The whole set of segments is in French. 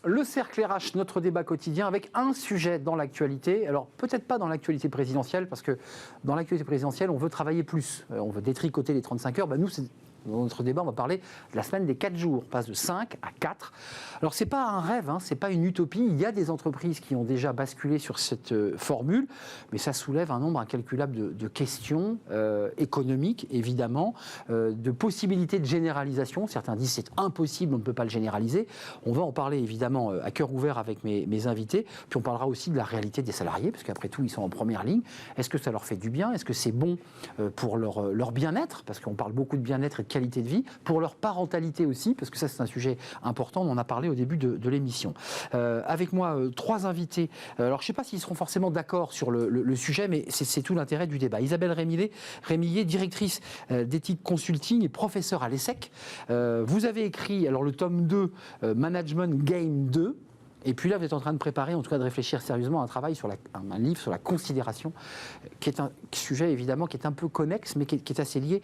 Le cercle RH, notre débat quotidien avec un sujet dans l'actualité. Alors peut-être pas dans l'actualité présidentielle, parce que dans l'actualité présidentielle, on veut travailler plus. On veut détricoter les 35 heures. Nous, dans notre débat, on va parler de la semaine des 4 jours. On passe de 5 à 4. Alors c'est pas un rêve, c'est pas une utopie. Il y a des entreprises qui ont déjà basculé sur cette formule, mais ça soulève un nombre incalculable de questions économiques, évidemment, de possibilités de généralisation. Certains disent c'est impossible, on ne peut pas le généraliser. On va en parler évidemment à cœur ouvert avec mes invités. Puis on parlera aussi de la réalité des salariés, parce qu'après tout, ils sont en première ligne. Est-ce que ça leur fait du bien? Est-ce que c'est bon pour leur bien-être? Parce qu'on parle beaucoup de bien-être et de qualité de vie. Pour leur parentalité aussi, parce que ça, c'est un sujet important. On en a parlé au début de l'émission. Avec moi, 3 invités. Alors, je ne sais pas s'ils seront forcément d'accord sur le sujet, mais c'est tout l'intérêt du débat. Isabelle Rémillet, directrice d'éthique consulting et professeure à l'ESSEC. Vous avez écrit alors, le tome 2, Management Game 2. Et puis là, vous êtes en train de préparer, en tout cas de réfléchir sérieusement à un travail sur un livre sur la considération, qui est un sujet évidemment qui est un peu connexe, mais qui est assez lié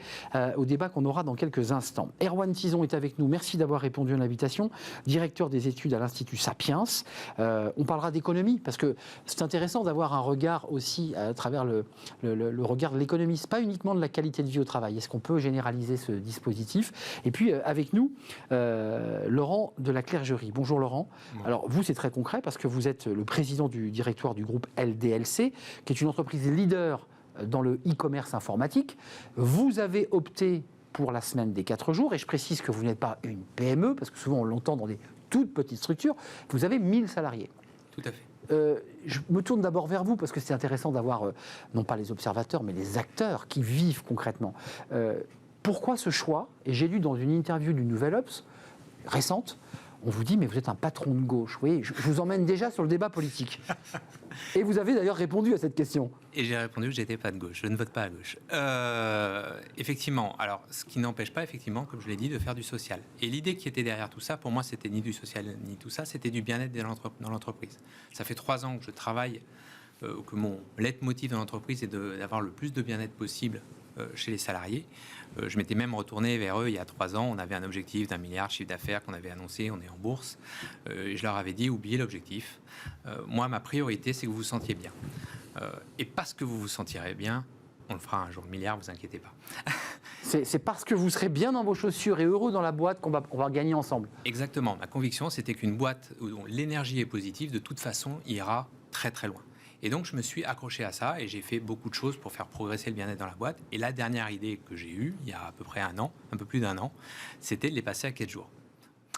au débat qu'on aura dans quelques instants. Erwan Tison est avec nous. Merci d'avoir répondu à l'invitation. Directeur des études à l'Institut Sapiens. On parlera d'économie, parce que c'est intéressant d'avoir un regard aussi à travers le regard de l'économiste, pas uniquement de la qualité de vie au travail. Est-ce qu'on peut généraliser ce dispositif? Et puis avec nous, Laurent de la Clergerie. Bonjour Laurent. Bon. Alors vous, c'est très concret parce que vous êtes le président du directoire du groupe LDLC, qui est une entreprise leader dans le e-commerce informatique. Vous avez opté pour la semaine des 4 jours, et je précise que vous n'êtes pas une PME, parce que souvent on l'entend dans des toutes petites structures. Vous avez 1000 salariés. Tout à fait. Je me tourne d'abord vers vous, parce que c'est intéressant d'avoir, non pas les observateurs, mais les acteurs qui vivent concrètement. Pourquoi ce choix? Et j'ai lu dans une interview du Nouvel Obs, récente, on vous dit, mais vous êtes un patron de gauche. Oui, je vous emmène déjà sur le débat politique. Et vous avez d'ailleurs répondu à cette question. Et j'ai répondu que je n'étais pas de gauche. Je ne vote pas à gauche. Effectivement. Alors, ce qui n'empêche pas, effectivement, comme je l'ai dit, de faire du social. Et l'idée qui était derrière tout ça, pour moi, c'était ni du social, ni tout ça. C'était du bien-être dans l'entreprise. Ça fait 3 ans que je travaille, que mon leitmotiv dans l'entreprise est d'avoir le plus de bien-être possible chez les salariés. Je m'étais même retourné vers eux il y a 3 ans. On avait un objectif d'1 milliard de chiffre d'affaires qu'on avait annoncé. On est en bourse. Et je leur avais dit, oubliez l'objectif. Moi, ma priorité, c'est que vous vous sentiez bien. Et parce que vous vous sentirez bien, on le fera un jour le milliard, vous inquiétez pas. C'est parce que vous serez bien dans vos chaussures et heureux dans la boîte qu'on va gagner ensemble. Exactement. Ma conviction, c'était qu'une boîte dont l'énergie est positive, de toute façon, ira très très loin. Et donc, je me suis accroché à ça et j'ai fait beaucoup de choses pour faire progresser le bien-être dans la boîte. Et la dernière idée que j'ai eue, il y a à peu près 1 an, un peu plus d'1 an, c'était de les passer à 4 jours.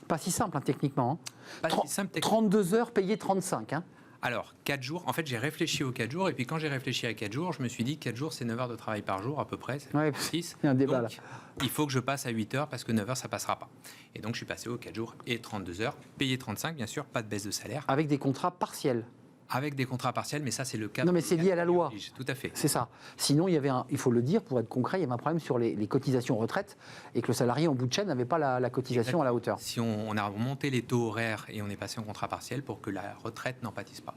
Pas si simple, techniquement. Pas si simple, techniquement. 32 heures payées 35. Alors, 4 jours, en fait, j'ai réfléchi aux 4 jours. Et puis, quand j'ai réfléchi à 4 jours, je me suis dit 4 jours, c'est 9 heures de travail par jour, à peu près. C'est 6. Il y a un débat donc, là. Il faut que je passe à 8 heures parce que 9 heures, ça ne passera pas. Et donc, je suis passé aux 4 jours et 32 heures, payé 35, bien sûr, pas de baisse de salaire. Avec des contrats partiels. Avec des contrats partiels, mais ça, c'est le cas. Non, mais c'est lié à la loi. Tout à fait. C'est ça. Sinon, il faut le dire, pour être concret, il y avait un problème sur les cotisations retraite et que le salarié en bout de chaîne n'avait pas la cotisation à la hauteur. Si on a monté les taux horaires et on est passé en contrat partiel pour que la retraite n'en pâtisse pas.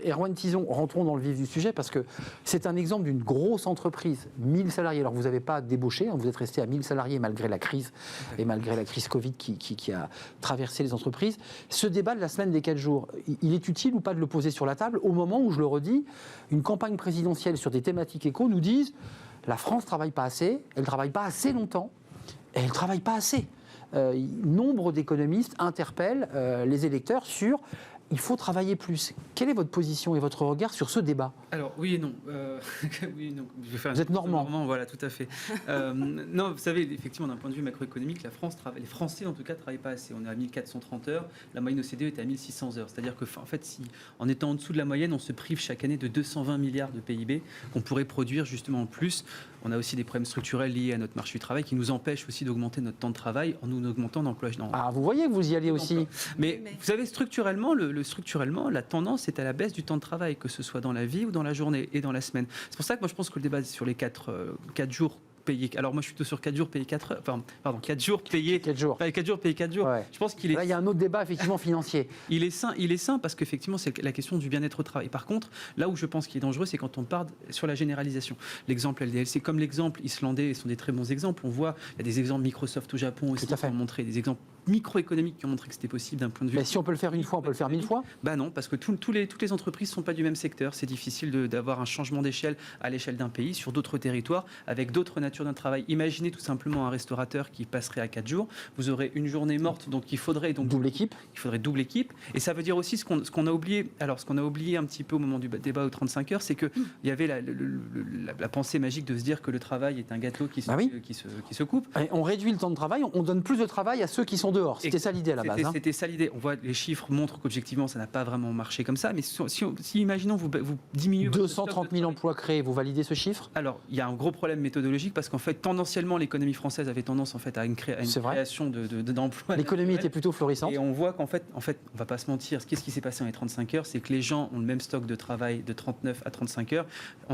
Erwan Tison, rentrons dans le vif du sujet, parce que c'est un exemple d'une grosse entreprise, 1000 salariés. Alors vous n'avez pas débauché, vous êtes resté à 1000 salariés malgré la crise et malgré la crise Covid qui a traversé les entreprises. Ce débat de la semaine des 4 jours, il est utile ou pas de le poser sur la table au moment où, je le redis, une campagne présidentielle sur des thématiques éco nous disent la France ne travaille pas assez, elle ne travaille pas assez longtemps, et elle ne travaille pas assez. Nombre d'économistes interpellent les électeurs sur il faut travailler plus. Quelle est votre position et votre regard sur ce débat? Alors, oui et non. Oui et non. Je vais faire vous êtes normand. Voilà, tout à fait. Non, vous savez, effectivement, d'un point de vue macroéconomique, les Français, en tout cas, ne travaillent pas assez. On est à 1430 heures. La moyenne OCDE est à 1600 heures. C'est-à-dire qu'en fait, si, en étant en dessous de la moyenne, on se prive chaque année de 220 milliards de PIB qu'on pourrait produire justement en plus. On a aussi des problèmes structurels liés à notre marché du travail qui nous empêchent aussi d'augmenter notre temps de travail en nous augmentant d'emploi. Ah, vous voyez que vous y allez aussi. Mais vous savez, structurellement, structurellement, la tendance est à la baisse du temps de travail, que ce soit dans la vie ou dans la journée et dans la semaine. C'est pour ça que moi je pense que le débat sur les 4 jours payés. Alors moi je suis plutôt sur 4 jours payés 4 heures. Enfin, pardon, 4 jours payés 4 jours. 4 jours payés 4 jours. Ouais. Je pense qu'il est. Là, il y a un autre débat effectivement financier. Il est sain parce qu'effectivement c'est la question du bien-être au travail. Par contre, là où je pense qu'il est dangereux, c'est quand on part sur la généralisation. L'exemple LDLC, comme l'exemple islandais, sont des très bons exemples. On voit, il y a des exemples Microsoft au Japon aussi qui ont montré des exemples microéconomiques qui ont montré que c'était possible d'un point de vue. Mais si on peut le faire une fois, on peut le faire 1000 fois. Non, parce que toutes les entreprises ne sont pas du même secteur. C'est difficile d'avoir un changement d'échelle à l'échelle d'un pays, sur d'autres territoires, avec d'autres natures d'un travail. Imaginez tout simplement un restaurateur qui passerait à 4 jours. Vous aurez une journée morte, donc il faudrait double équipe. Il faudrait double équipe. Et ça veut dire aussi ce qu'on a oublié. Alors, ce qu'on a oublié un petit peu au moment du débat aux 35 heures, c'est qu'il y avait la pensée magique de se dire que le travail est un gâteau qui se coupe. Et on réduit le temps de travail, on donne plus de travail à ceux qui sont dehors. C'était ça l'idée à la base. C'était ça l'idée. On voit les chiffres montrent qu'objectivement ça n'a pas vraiment marché comme ça. Mais si imaginons vous diminuez 230 000 emplois créés, vous validez ce chiffre? Alors il y a un gros problème méthodologique parce qu'en fait tendanciellement l'économie française avait tendance en fait à une création d'emplois. L'économie était plutôt florissante. Et on voit qu'en fait on va pas se mentir. Qu'est-ce qui s'est passé dans les 35 heures, c'est que les gens ont le même stock de travail de 39 à 35 heures.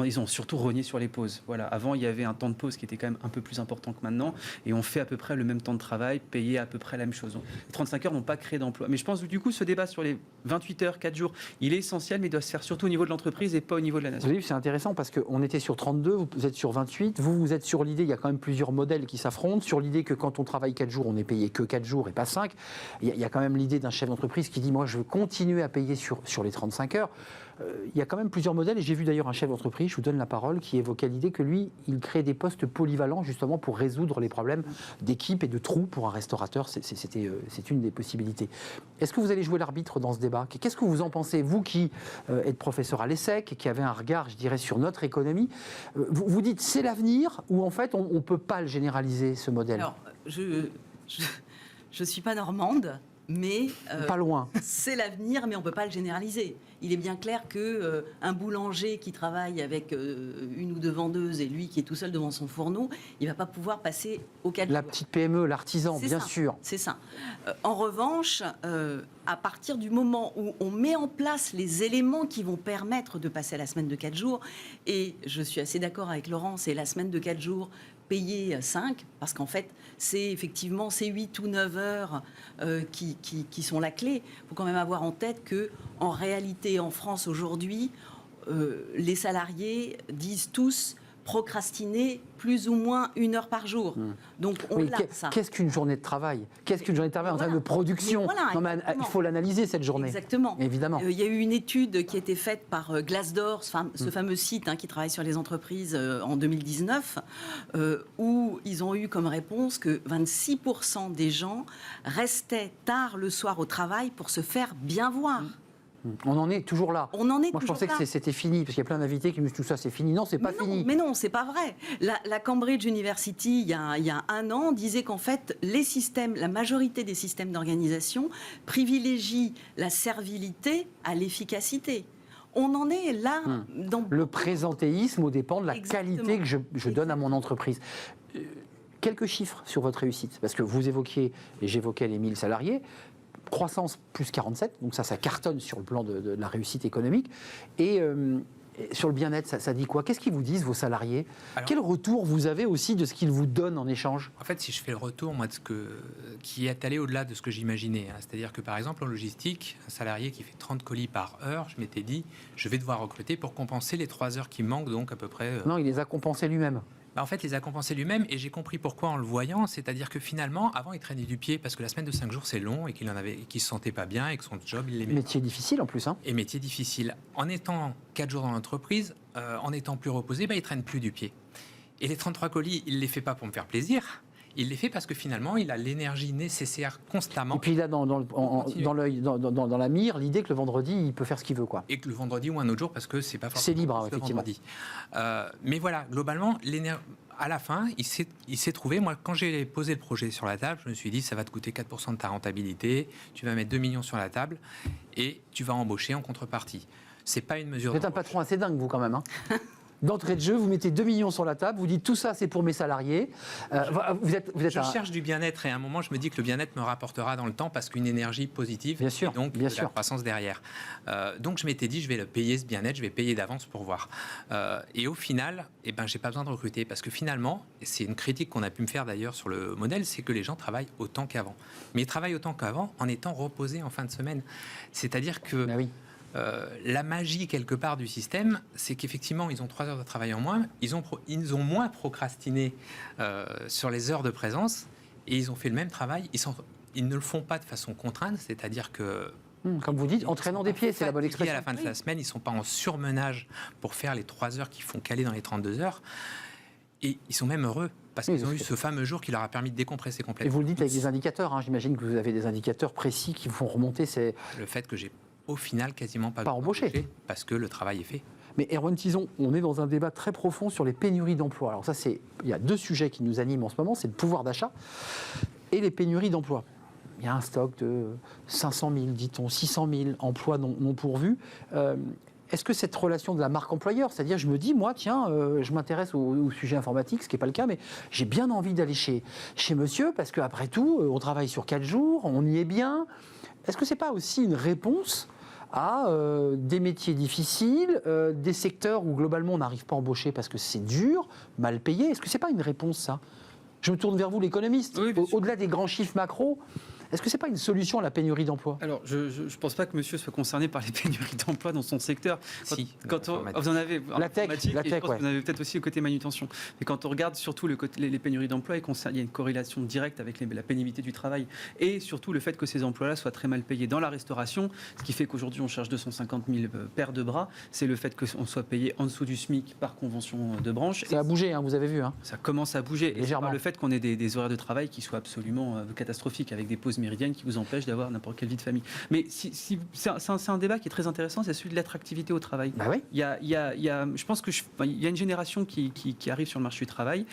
Ils ont surtout rogné sur les pauses. Voilà. Avant il y avait un temps de pause qui était quand même un peu plus important que maintenant, et on fait à peu près le même temps de travail, payé à peu près la même chose. Donc, les 35 heures n'ont pas créé d'emploi. Mais je pense que du coup, ce débat sur les 28 heures, 4 jours, il est essentiel, mais il doit se faire surtout au niveau de l'entreprise et pas au niveau de la nation. Oui, c'est intéressant parce qu'on était sur 32, vous êtes sur 28, vous êtes sur l'idée, il y a quand même plusieurs modèles qui s'affrontent, sur l'idée que quand on travaille 4 jours, on n'est payé que 4 jours et pas 5. Il y a quand même l'idée d'un chef d'entreprise qui dit, moi, je veux continuer à payer sur les 35 heures. Il y a quand même plusieurs modèles, et j'ai vu d'ailleurs un chef d'entreprise, je vous donne la parole, qui évoquait l'idée que lui, il crée des postes polyvalents justement pour résoudre les problèmes d'équipe et de trous pour un restaurateur. C'est une des possibilités. Est-ce que vous allez jouer l'arbitre dans ce débat? Qu'est-ce que vous en pensez, vous qui êtes professeur à l'ESSEC, qui avez un regard, je dirais, sur notre économie? Vous dites c'est l'avenir, ou en fait on ne peut pas le généraliser, ce modèle? Alors, je suis pas normande. Mais pas loin. C'est l'avenir, mais on ne peut pas le généraliser. Il est bien clair que un boulanger qui travaille avec une ou deux vendeuses et lui qui est tout seul devant son fourneau, il ne va pas pouvoir passer au 4 jours. La petite PME, l'artisan, bien sûr. C'est ça. En revanche, à partir du moment où on met en place les éléments qui vont permettre de passer à la semaine de 4 jours, et je suis assez d'accord avec Laurent, c'est la semaine de 4 jours payé 5, parce qu'en fait, c'est effectivement ces 8 ou 9 heures qui sont la clé. Il faut quand même avoir en tête qu'en réalité, en France aujourd'hui, les salariés disent tous procrastiner plus ou moins 1 heure par jour. Donc on l'a, ça. Qu'est-ce qu'une journée de travail? Qu'est-ce qu'une journée de travail en termes de production? Non, mais il faut l'analyser, cette journée. Exactement. Évidemment. Il y a eu une étude qui a été faite par Glassdoor, ce fameux site qui travaille sur les entreprises en 2019, où ils ont eu comme réponse que 26% des gens restaient tard le soir au travail pour se faire bien voir. On en est toujours là. On en est Moi, je toujours pensais là. que c'était fini, parce qu'il y a plein d'invités qui me disent tout ça, c'est fini. Non, c'est pas fini. Mais non, c'est pas vrai. La Cambridge University, il y a 1 an, disait qu'en fait, la majorité des systèmes d'organisation privilégient la servilité à l'efficacité. On en est là. Dans le présentéisme au dépend de la qualité que je donne à mon entreprise. Quelques chiffres sur votre réussite, parce que vous évoquiez, et j'évoquais les 1000 salariés, croissance plus 47, donc ça cartonne sur le plan de la réussite économique. Et sur le bien-être, ça dit quoi? Qu'est-ce qu'ils vous disent, vos salariés? Quel retour vous avez aussi de ce qu'ils vous donnent en échange? En fait, si je fais le retour, moi, qui est allé au-delà de ce que j'imaginais, c'est-à-dire que par exemple en logistique, un salarié qui fait 30 colis par heure, je m'étais dit, je vais devoir recruter pour compenser les 3 heures qui manquent, donc à peu près... Non, il les a compensés lui-même. En fait, il les a compensés lui-même, et j'ai compris pourquoi en le voyant, c'est-à-dire que finalement, avant, il traînait du pied parce que la semaine de 5 jours, c'est long et qu'il se sentait pas bien et que son job, il l'aimait. Métier difficile en plus. Et métier difficile. En étant 4 jours dans l'entreprise, en étant plus reposé, il traîne plus du pied. Et les 33 colis, il les fait pas pour me faire plaisir. Il les fait parce que finalement, il a l'énergie nécessaire constamment. Et puis il a dans la mire l'idée que le vendredi, il peut faire ce qu'il veut, quoi. Et que le vendredi ou un autre jour, parce que c'est pas forcément... C'est libre, effectivement. Mais voilà, globalement, à la fin, il s'est trouvé... Moi, quand j'ai posé le projet sur la table, je me suis dit, ça va te coûter 4% de ta rentabilité, tu vas mettre 2 millions sur la table et tu vas embaucher en contrepartie. C'est pas une mesure... Vous êtes un patron assez dingue, vous, quand même, hein. D'entrée de jeu, vous mettez 2 millions sur la table, vous dites tout ça c'est pour mes salariés. Je cherche du bien-être et à un moment je me dis que le bien-être me rapportera dans le temps parce qu'une énergie positive, bien sûr, et donc bien la croissance derrière. Donc je m'étais dit je vais le payer ce bien-être, je vais payer d'avance pour voir. Et au final, j'ai pas besoin de recruter parce que finalement, et c'est une critique qu'on a pu me faire d'ailleurs sur le modèle, c'est que les gens travaillent autant qu'avant. Mais ils travaillent autant qu'avant en étant reposés en fin de semaine. C'est-à-dire que... Ben oui. La magie quelque part du système, c'est qu'effectivement ils ont 3 heures de travail en moins, ils ont moins procrastiné sur les heures de présence et ils ont fait le même travail, ils ne le font pas de façon contrainte, c'est-à-dire que Comme vous dites, entraînant des pieds, c'est la bonne fatigués expression. à la fin de la semaine, ils ne sont pas en surmenage pour faire les 3 heures qu'ils font caler dans les 32 heures. Et ils sont même heureux parce qu'ils ont eu ce fameux jour qui leur a permis de décompresser Et complètement. vous le dites avec des indicateurs, hein. J'imagine que vous avez des indicateurs précis qui vous font remonter ces... Le fait que j'ai au final quasiment pas embauché parce que le travail est fait. Mais Erwan Tison, on est dans un débat très profond sur les pénuries d'emploi. Alors ça, il y a 2 sujets qui nous animent en ce moment, c'est le pouvoir d'achat et les pénuries d'emploi. Il y a un stock de 500 000, dit-on, 600 000 emplois non pourvus. Est-ce que cette relation de la marque employeur, c'est-à-dire je me dis, moi, tiens, je m'intéresse au sujet informatique, ce qui n'est pas le cas, mais j'ai bien envie d'aller chez monsieur, parce qu'après tout, on travaille sur 4 jours, on y est bien. Est-ce que ce n'est pas aussi une réponse à des métiers difficiles, des secteurs où globalement on n'arrive pas à embaucher parce que c'est dur, mal payé? Est-ce que ce n'est pas une réponse, ça? Je me tourne vers vous, l'économiste. Oui, Au-delà des grands chiffres macro, est-ce que ce n'est pas une solution à la pénurie d'emploi? Alors, je ne pense pas que monsieur soit concerné par les pénuries d'emploi dans son secteur. Vous en avez la tech, et je pense ouais. que vous en avez peut-être aussi le côté manutention. Mais quand on regarde surtout les pénuries d'emploi, il y a une corrélation directe avec la pénibilité du travail et surtout le fait que ces emplois-là soient très mal payés. Dans la restauration, ce qui fait qu'aujourd'hui on cherche 250 000 paires de bras, c'est le fait qu'on soit payé en dessous du SMIC par convention de branche. Ça a bougé, hein, vous avez vu. Hein. Ça commence à bouger. Légèrement. Et c'est par le fait qu'on ait des horaires de travail qui soient absolument catastrophiques, avec des pauses méridiennes qui vous empêchent d'avoir n'importe quelle vie de famille. Mais c'est un débat qui est très intéressant, c'est celui de l'attractivité au travail. Bah oui. Je pense qu'il y a une génération qui arrive sur le marché du travail,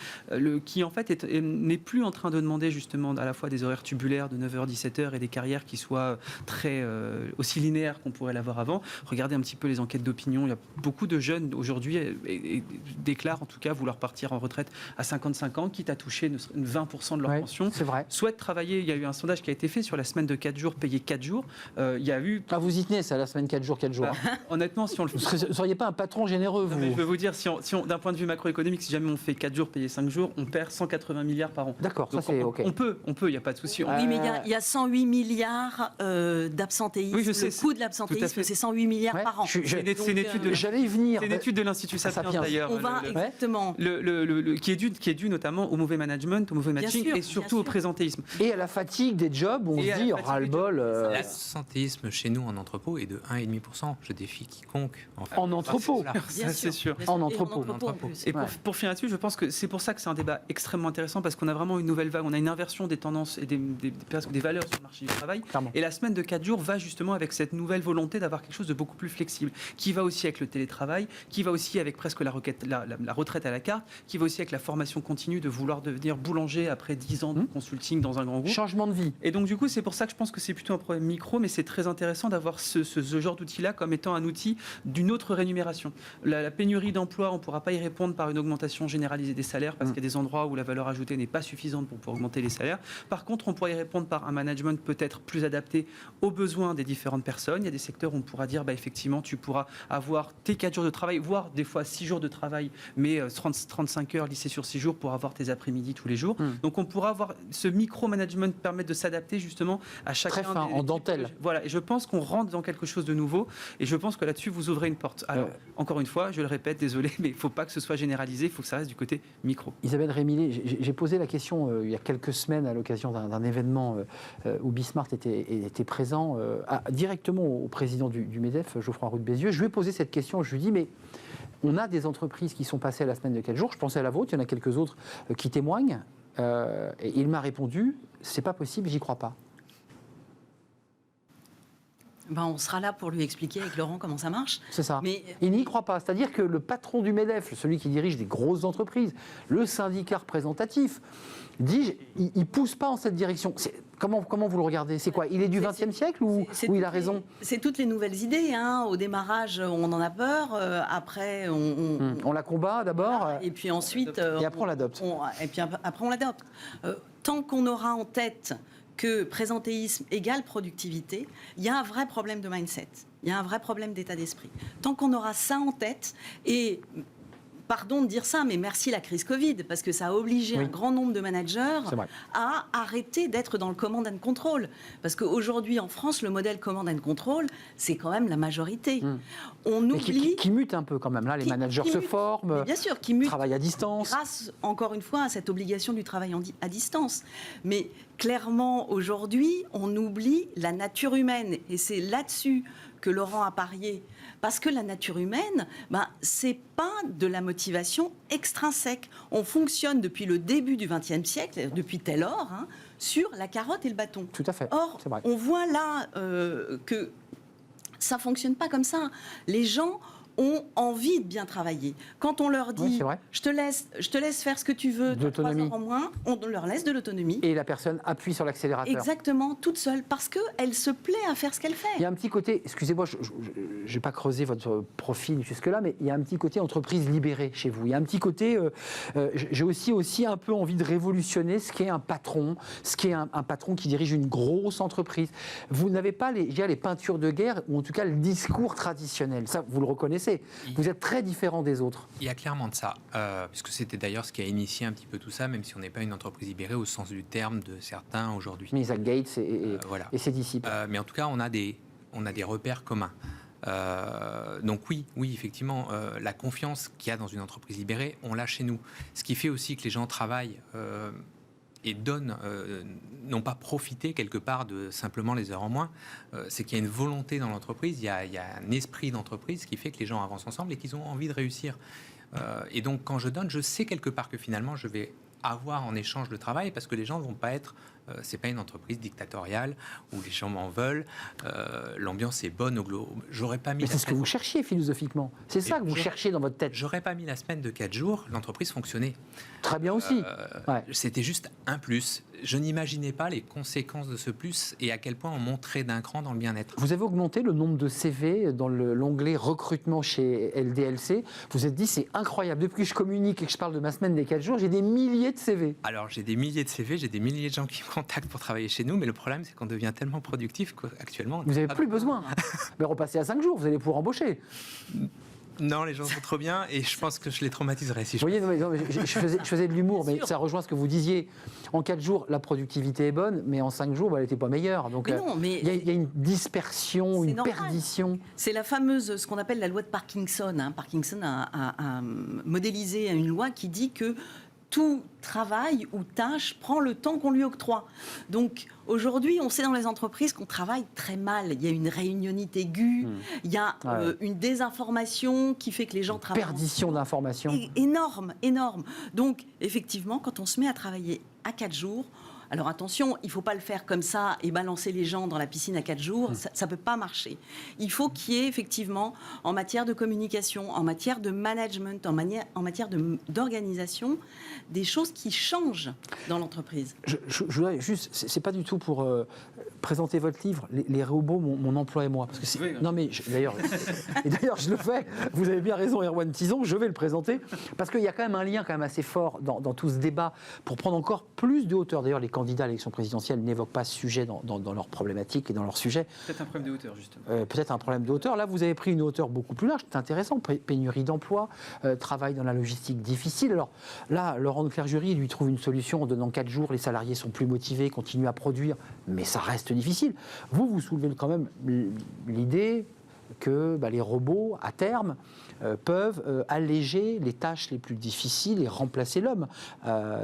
qui en fait n'est plus en train de demander justement à la fois des horaires tubulaires de 9h, 17h et des carrières qui soient très aussi linéaires qu'on pourrait l'avoir avant. Regardez un petit peu les enquêtes d'opinion. Il y a beaucoup de jeunes aujourd'hui et déclarent en tout cas vouloir partir en retraite à 55 ans, quitte à toucher 20% de leur pension. C'est vrai. Souhaitent travailler. Il y a eu un sondage qui a été fait sur la semaine de 4 jours, payé 4 jours. Il y a eu... Ah, vous y tenez, ça, la semaine 4 jours, 4 jours. Hein. Honnêtement, si on le fait... Vous ne seriez pas un patron généreux, vous? Non, mais je veux vous dire, d'un point de vue macroéconomique, si jamais on fait 4 jours, payé 5 jours, on perd 180 milliards par an. D'accord, ça Donc c'est OK. On peut, il n'y a pas de souci. Oui, mais il y a 108 milliards d'absentéisme. Oui, je sais, le coût de l'absentéisme, c'est 108 milliards par an. C'est une étude de... J'allais y venir. C'est une étude de l'Institut Sapiens d'ailleurs. On va exactement. Qui est dû notamment au mauvais management, au mauvais matching et surtout au présentéisme. Et à la fatigue des jobs, on se dit, ras-le-bol. L'absentéisme chez nous en entrepôt est de 1,5%. Je défie quiconque. En entrepôt. Ça, c'est sûr. En entrepôt. Et pour finir là-dessus, je pense que c'est pour ça que c'est un débat extrêmement intéressant parce qu'on a vraiment une nouvelle vague, on a une inversion des tendances et des valeurs sur le marché du travail. Clairement. Et la semaine de 4 jours va justement avec cette nouvelle volonté d'avoir quelque chose de beaucoup plus flexible, qui va aussi avec le télétravail, qui va aussi avec presque la retraite à la carte, qui va aussi avec la formation continue de vouloir devenir boulanger après 10 ans de consulting dans un grand groupe. Changement de vie. Et donc du coup, c'est pour ça que je pense que c'est plutôt un problème micro, mais c'est très intéressant d'avoir ce genre d'outil-là comme étant un outil d'une autre rémunération. La pénurie d'emploi, on ne pourra pas y répondre par une augmentation généralisée des salaires parce qu'il y a des endroits où la valeur ajoutée n'est pas suffisante pour pouvoir augmenter les salaires. Par contre, on pourra y répondre par un management peut-être plus adapté aux besoins des différentes personnes. Il y a des secteurs où on pourra dire, effectivement, tu pourras avoir tes 4 jours de travail, voire des fois 6 jours de travail, mais 35 heures lissées sur 6 jours pour avoir tes après-midi tous les jours. Donc on pourra avoir ce micro-management permettre de s'adapter justement à chacun. Très fin, en dentelle. Voilà, et je pense qu'on rentre dans quelque chose de nouveau et je pense que là-dessus vous ouvrez une porte. Alors, encore une fois, je le répète, désolé, mais il ne faut pas que ce soit généralisé, il faut que ça reste du côté micro. Isabelle Rémillet, j'ai posé la question il y a quelques semaines à l'occasion d'un événement où Bismart était présent directement au président du MEDEF, Geoffroy Roux de Bézieux. Je lui ai posé cette question, je lui ai dit, mais on a des entreprises qui sont passées à la semaine de 4 jours, je pensais à la vôtre, il y en a quelques autres qui témoignent, et il m'a répondu, c'est pas possible, j'y crois pas. On sera là pour lui expliquer avec Laurent comment ça marche. C'est ça. Mais il n'y croit pas. C'est-à-dire que le patron du MEDEF, celui qui dirige des grosses entreprises, le syndicat représentatif, dit il ne pousse pas en cette direction. Comment vous le regardez? C'est quoi? Il est du XXe siècle ou il a raison? C'est toutes les nouvelles idées. Hein. Au démarrage, on en a peur. Après, on la combat d'abord. Et puis ensuite... et après, on l'adopte. Et puis après, on l'adopte. Tant qu'on aura en tête que présentéisme égale productivité, il y a un vrai problème de mindset, il y a un vrai problème d'état d'esprit. Tant qu'on aura ça en tête, et pardon de dire ça, mais merci la crise Covid, parce que ça a obligé un grand nombre de managers à arrêter d'être dans le command and control. Parce qu'aujourd'hui, en France, le modèle command and control, c'est quand même la majorité. On oublie... Qui mute un peu quand même, là, les managers se forment, bien sûr, qui mutent travaillent à distance. Grâce, encore une fois, à cette obligation du travail à distance. Mais clairement, aujourd'hui, on oublie la nature humaine. Et c'est là-dessus que Laurent a parié. Parce que la nature humaine, c'est pas de la motivation extrinsèque. On fonctionne depuis le début du XXe siècle, depuis Taylor, sur la carotte et le bâton. Tout à fait. Or, on voit là que ça fonctionne pas comme ça. Les gens ont envie de bien travailler. Quand on leur dit je te laisse faire ce que tu veux, 3 heures en moins, on leur laisse de l'autonomie. Et la personne appuie sur l'accélérateur. Exactement, toute seule, parce qu'elle se plaît à faire ce qu'elle fait. Il y a un petit côté, excusez-moi, je n'ai pas creusé votre profil jusque-là, mais il y a un petit côté entreprise libérée chez vous. Il y a un petit côté, j'ai aussi un peu envie de révolutionner ce qu'est un patron, ce qu'est un patron qui dirige une grosse entreprise. Vous n'avez pas les peintures de guerre, ou en tout cas le discours traditionnel. Ça, vous le reconnaissez. Vous êtes très différent des autres. Il y a clairement de ça, puisque c'était d'ailleurs ce qui a initié un petit peu tout ça, même si on n'est pas une entreprise libérée au sens du terme de certains aujourd'hui. Mais Isaac Gates et ses disciples. Mais en tout cas, on a des repères communs. Donc oui, effectivement, la confiance qu'il y a dans une entreprise libérée, on l'a chez nous. Ce qui fait aussi que les gens travaillent et n'ont pas profité quelque part de simplement les heures en moins, c'est qu'il y a une volonté dans l'entreprise, il y a un esprit d'entreprise qui fait que les gens avancent ensemble et qu'ils ont envie de réussir. Et donc quand je donne, je sais quelque part que finalement je vais avoir en échange le travail parce que les gens ne vont pas être... c'est pas une entreprise dictatoriale où les gens m'en veulent, l'ambiance est bonne au globe. J'aurais pas mis... Mais c'est ce que vous cherchiez philosophiquement. C'est ça que vous cherchiez dans votre tête. J'aurais pas mis la semaine de 4 jours, l'entreprise fonctionnait. Très bien aussi. C'était juste un plus. Je n'imaginais pas les conséquences de ce plus et à quel point on monterait d'un cran dans le bien-être. Vous avez augmenté le nombre de CV dans l'onglet recrutement chez LDLC. Vous vous êtes dit, c'est incroyable. Depuis que je communique et que je parle de ma semaine des 4 jours, j'ai des milliers de CV. Alors, j'ai des milliers de CV, j'ai des milliers de gens qui me contactent pour travailler chez nous, mais le problème, c'est qu'on devient tellement productif qu'actuellement... Vous n'avez plus besoin. Mais repassez à 5 jours, vous allez pouvoir embaucher. Non, les gens sont trop bien et je pense que je les traumatiserais si je... Vous voyez, je faisais de l'humour, mais ça rejoint ce que vous disiez. En 4 jours, la productivité est bonne, mais en 5 jours, elle n'était pas meilleure. Donc il y a une dispersion, une perdition. C'est la fameuse, ce qu'on appelle la loi de Parkinson. Parkinson a modélisé une loi qui dit que tout travail ou tâche prend le temps qu'on lui octroie. Donc aujourd'hui, on sait dans les entreprises qu'on travaille très mal. Il y a une réunionnite aiguë, il y a une désinformation qui fait que les gens travaillent... Perdition d'informations. Énorme. Donc effectivement, quand on se met à travailler à 4 jours... Alors attention, il ne faut pas le faire comme ça et balancer les gens dans la piscine à 4 jours, ça ne peut pas marcher. Il faut qu'il y ait effectivement, en matière de communication, en matière de management, en matière d'organisation, des choses qui changent dans l'entreprise. Je voudrais juste, c'est pas du tout pour présenter votre livre, les robots, mon emploi et moi. Parce que non mais, d'ailleurs, je le fais, vous avez bien raison Erwan Tison, je vais le présenter, parce qu'il y a quand même un lien quand même assez fort dans tout ce débat pour prendre encore plus de hauteur. D'ailleurs, les candidats à l'élection présidentielle n'évoquent pas ce sujet dans leurs problématiques et dans leurs sujets. Peut-être un problème de hauteur, justement. Peut-être un problème de hauteur. Là, vous avez pris une hauteur beaucoup plus large. C'est intéressant. Pénurie d'emploi, travail dans la logistique difficile. Alors là, Laurent de Clergerie lui trouve une solution en donnant 4 jours. Les salariés sont plus motivés, continuent à produire, mais ça reste difficile. Vous soulevez quand même l'idée que les robots, à terme, peuvent alléger les tâches les plus difficiles et remplacer l'homme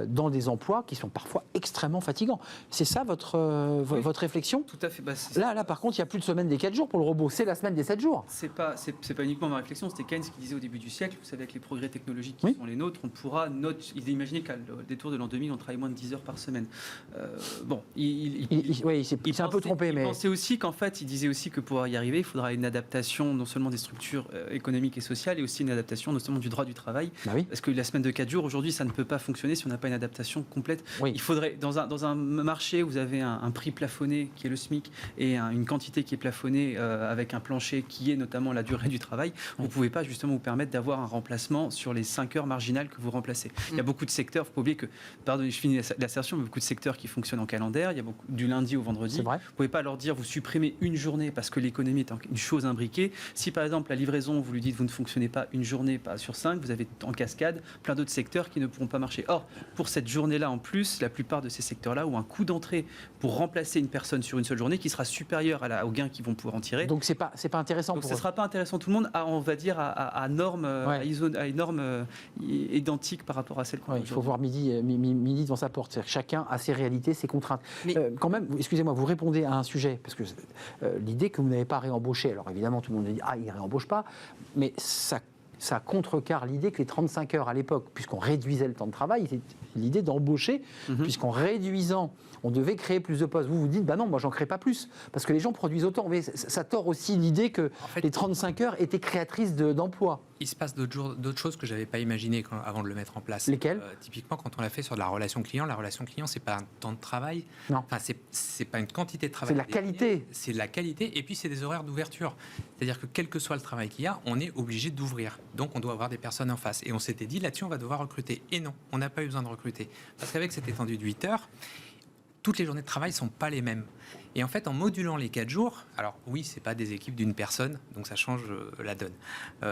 dans des emplois qui sont parfois extrêmement fatigants. C'est ça votre réflexion ? Tout à fait. Là, par contre, il n'y a plus de semaine des 4 jours pour le robot. C'est la semaine des 7 jours. C'est pas uniquement ma réflexion. C'était Keynes qui disait au début du siècle, vous savez, avec les progrès technologiques qui sont les nôtres, on pourra... Il imaginait qu'à détour de l'an 2000, on travaille moins de 10 heures par semaine. Il s'est un peu trompé. Il pensait aussi qu'en fait, il disait aussi que pour y arriver, il faudra une adaptation non seulement des structures économiques et sociales, et aussi une adaptation notamment du droit du travail. Parce que la semaine de 4 jours, aujourd'hui, ça ne peut pas fonctionner si on n'a pas une adaptation complète. Il faudrait, dans un marché où vous avez un prix plafonné qui est le SMIC et une quantité qui est plafonnée avec un plancher qui est notamment la durée du travail, vous ne pouvez pas justement vous permettre d'avoir un remplacement sur les 5 heures marginales que vous remplacez. Il y a beaucoup de secteurs, il ne faut pas oublier que, pardon, je finis l'assertion, mais beaucoup de secteurs qui fonctionnent en calendaire, il y a beaucoup, du lundi au vendredi. Vous ne pouvez pas leur dire vous supprimez une journée parce que l'économie est une chose imbriquée briquet. Si par exemple la livraison, vous lui dites vous ne fonctionnez pas une journée pas sur 5, vous avez en cascade plein d'autres secteurs qui ne pourront pas marcher. Or, pour cette journée-là en plus, la plupart de ces secteurs-là ont un coût d'entrée pour remplacer une personne sur une seule journée qui sera supérieur au gain qu'ils vont pouvoir en tirer. Donc c'est pas intéressant Donc pour ce ne eux. sera pas intéressant tout le monde on va dire à normes à une norme identique par rapport à celle qu'on a Il faut voir midi devant sa porte. C'est-à-dire que chacun a ses réalités, ses contraintes. Mais- Quand même, excusez-moi, vous répondez à un sujet, parce que l'idée que vous n'avez pas réembauché, alors évidemment tout le monde dit il ne réembauche pas, mais ça contrecarre l'idée que les 35 heures à l'époque, puisqu'on réduisait le temps de travail, c'était l'idée d'embaucher, puisqu'en réduisant, on devait créer plus de postes. Vous dites, non, moi j'en crée pas plus, parce que les gens produisent autant. Mais ça tord aussi l'idée que les 35 heures étaient créatrices d'emplois. Il se passe d'autres choses que je n'avais pas imaginées avant de le mettre en place. Lesquelles ? Typiquement, quand on l'a fait sur de la relation client, c'est pas un temps de travail. Non. Enfin, c'est pas une quantité de travail. C'est de la qualité. C'est de la qualité, et puis c'est des horaires d'ouverture. C'est-à-dire que quel que soit le travail qu'il y a, on est obligé d'ouvrir. Donc on doit avoir des personnes en face. Et on s'était dit, là-dessus, on va devoir recruter. Et non, on n'a pas eu besoin de recruter. Parce qu'avec cette étendue de 8 heures, toutes les journées de travail ne sont pas les mêmes. Et en fait, en modulant les 4 jours, alors oui, ce n'est pas des équipes d'une personne, donc ça change la donne.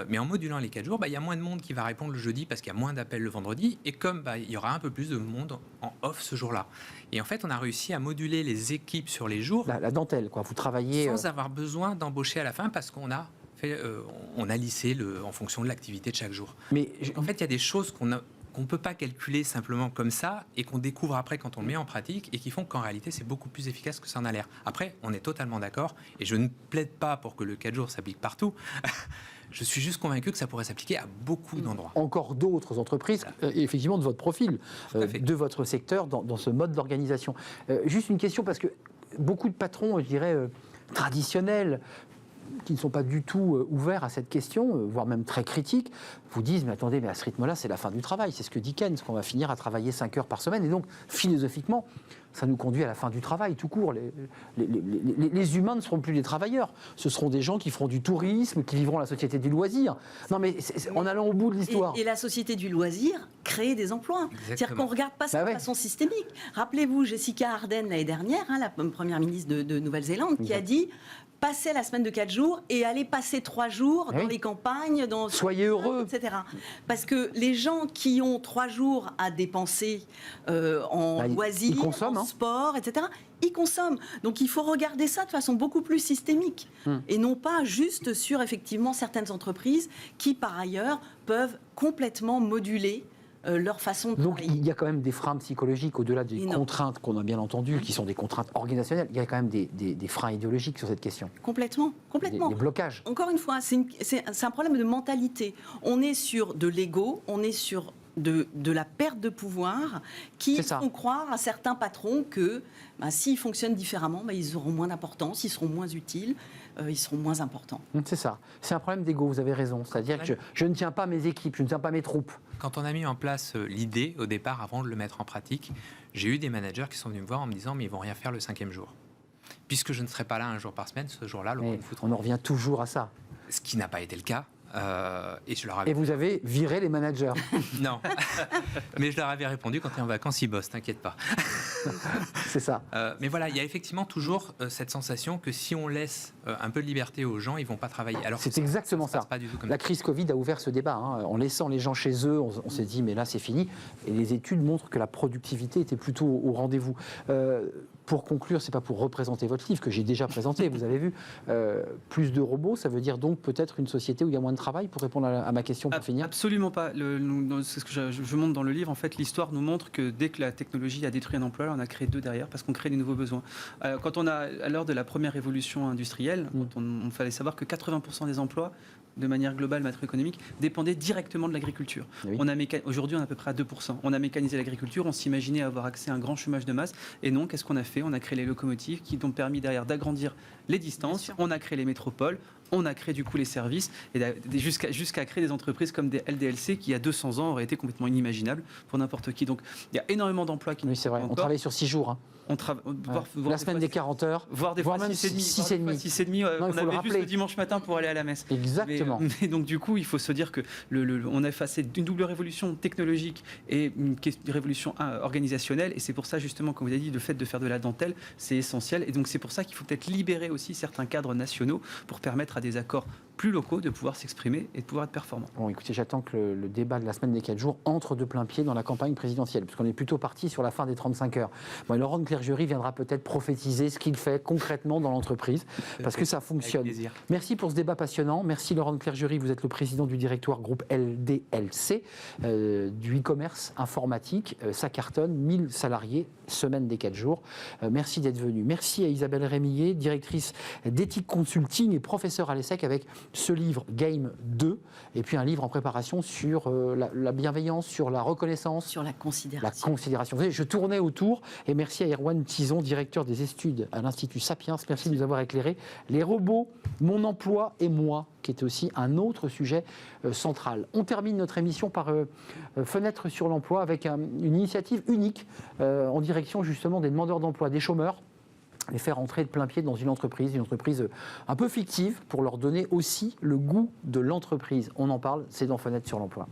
Mais en modulant les 4 jours, il y a moins de monde qui va répondre le jeudi parce qu'il y a moins d'appels le vendredi. Et comme il y aura un peu plus de monde en off ce jour-là. Et en fait, on a réussi à moduler les équipes sur les jours. La dentelle, quoi. Vous travaillez... Sans avoir besoin d'embaucher à la fin parce qu'on a on a lissé en fonction de l'activité de chaque jour. Mais en fait, il y a des choses qu'on ne peut pas calculer simplement comme ça et qu'on découvre après quand on le met en pratique et qui font qu'en réalité, c'est beaucoup plus efficace que ça en a l'air. Après, on est totalement d'accord et je ne plaide pas pour que le 4 jours s'applique partout. Je suis juste convaincu que ça pourrait s'appliquer à beaucoup d'endroits. Encore d'autres entreprises, effectivement, de votre profil, Tout à fait. de votre secteur, dans ce mode d'organisation. Juste une question, parce que beaucoup de patrons, je dirais, traditionnels, qui ne sont pas du tout ouverts à cette question, voire même très critiques, vous disent, mais attendez, mais à ce rythme-là, c'est la fin du travail. C'est ce que dit Keynes, qu'on va finir à travailler 5 heures par semaine. Et donc, philosophiquement, ça nous conduit à la fin du travail, tout court. Les humains ne seront plus des travailleurs. Ce seront des gens qui feront du tourisme, qui vivront la société du loisir. Non, mais en allant au bout de l'histoire. Et la société du loisir crée des emplois. C'est-à-dire qu'on ne regarde pas ça de façon systémique. Rappelez-vous, Jessica Ardern, l'année dernière, la première ministre de Nouvelle-Zélande, qui a dit passer la semaine de 4 jours et aller passer 3 jours dans les campagnes, soyez heureux, etc. Parce que les gens qui ont 3 jours à dépenser en loisirs, en sport, etc., ils consomment. Donc il faut regarder ça de façon beaucoup plus systémique et non pas juste sur effectivement certaines entreprises qui par ailleurs peuvent complètement moduler leur façon de Donc travailler. il y a quand même des freins psychologiques au-delà des contraintes qu'on a bien entendues, qui sont des contraintes organisationnelles. Il y a quand même des freins idéologiques sur cette question. Complètement. Des blocages. Encore une fois, c'est un problème de mentalité. On est sur de l'ego, on est sur de la perte de pouvoir qui font croire à certains patrons que s'ils fonctionnent différemment, ils auront moins d'importance, ils seront moins utiles, ils seront moins importants. C'est ça. C'est un problème d'ego, vous avez raison. C'est-à-dire que je ne tiens pas mes équipes, je ne tiens pas mes troupes. Quand on a mis en place l'idée, au départ, avant de le mettre en pratique, j'ai eu des managers qui sont venus me voir en me disant « mais ils vont rien faire le 5e jour ». Puisque je ne serai pas là un jour par semaine, ce jour-là, on en revient toujours à ça. Ce qui n'a pas été le cas. Et vous avez viré les managers. Non, mais je leur avais répondu quand tu es en vacances, ils bossent, t'inquiète pas. C'est ça. Mais voilà, il y a effectivement toujours cette sensation que si on laisse un peu de liberté aux gens, ils vont pas travailler. Alors c'est exactement ça. Pas du tout comme la crise Covid a ouvert ce débat. En laissant les gens chez eux, on s'est dit mais là c'est fini. Et les études montrent que la productivité était plutôt au rendez-vous. Pour conclure, c'est pas pour représenter votre livre que j'ai déjà présenté, vous avez vu. Plus de robots, ça veut dire donc peut-être une société où il y a moins de travail, pour répondre à ma question pour finir. Absolument pas. C'est ce que je montre dans le livre. En fait, l'histoire nous montre que dès que la technologie a détruit un emploi, on a créé 2 derrière parce qu'on crée des nouveaux besoins. Quand on a, à l'heure de la première révolution industrielle, on fallait savoir que 80% des emplois, de manière globale macroéconomique, dépendaient directement de l'agriculture. Oui. Aujourd'hui, on est à peu près à 2%. On a mécanisé l'agriculture, on s'imaginait avoir accès à un grand chômage de masse. Et non, qu'est-ce qu'on a fait ? On a créé les locomotives qui ont permis derrière d'agrandir les distances. On a créé les métropoles. On a créé du coup les services et jusqu'à créer des entreprises comme des LDLC qui, il y a 200 ans, auraient été complètement inimaginables pour n'importe qui. Donc, il y a énormément d'emplois qui... Oui, c'est vrai. On travaille sur 6 jours. La semaine des 40 heures, voire des fois même 6,5. 6,5, Non, il on faut le avait juste rappeler. le dimanche matin pour aller à la messe. Exactement. Mais donc du coup, il faut se dire que on a passé d'une double révolution technologique et une révolution organisationnelle, et c'est pour ça justement, comme vous avez dit, le fait de faire de la dentelle, c'est essentiel. Et donc c'est pour ça qu'il faut peut-être libérer aussi certains cadres nationaux pour permettre à des accords plus locaux de pouvoir s'exprimer et de pouvoir être performants. Bon, écoutez, j'attends que le débat de la semaine des 4 jours entre de plein pied dans la campagne présidentielle, puisqu'on est plutôt parti sur la fin des 35 heures. Bon, et Laurent Clergerie viendra peut-être prophétiser ce qu'il fait concrètement dans l'entreprise, parce que ça fonctionne. Avec plaisir. Merci pour ce débat passionnant. Merci Laurent Clergerie, vous êtes le président du directoire groupe LDLC, du e-commerce informatique. Ça cartonne, 1000 salariés, semaine des 4 jours. Merci d'être venu. Merci à Isabelle Rémillet, directrice d'éthique consulting et professeure à l'ESSEC, avec ce livre Game 2, et puis un livre en préparation sur la bienveillance, sur la reconnaissance, Sur la considération. la considération. Vous savez, je tournais autour, et merci à Erwan Tison, directeur des études à l'Institut Sapiens. Merci de nous avoir éclairé. Les robots, mon emploi et moi, qui est aussi un autre sujet central. On termine notre émission par Fenêtre sur l'emploi avec une initiative unique en direction justement des demandeurs d'emploi, des chômeurs, les faire entrer de plein pied dans une entreprise un peu fictive, pour leur donner aussi le goût de l'entreprise. On en parle, c'est dans Fenêtre sur l'emploi.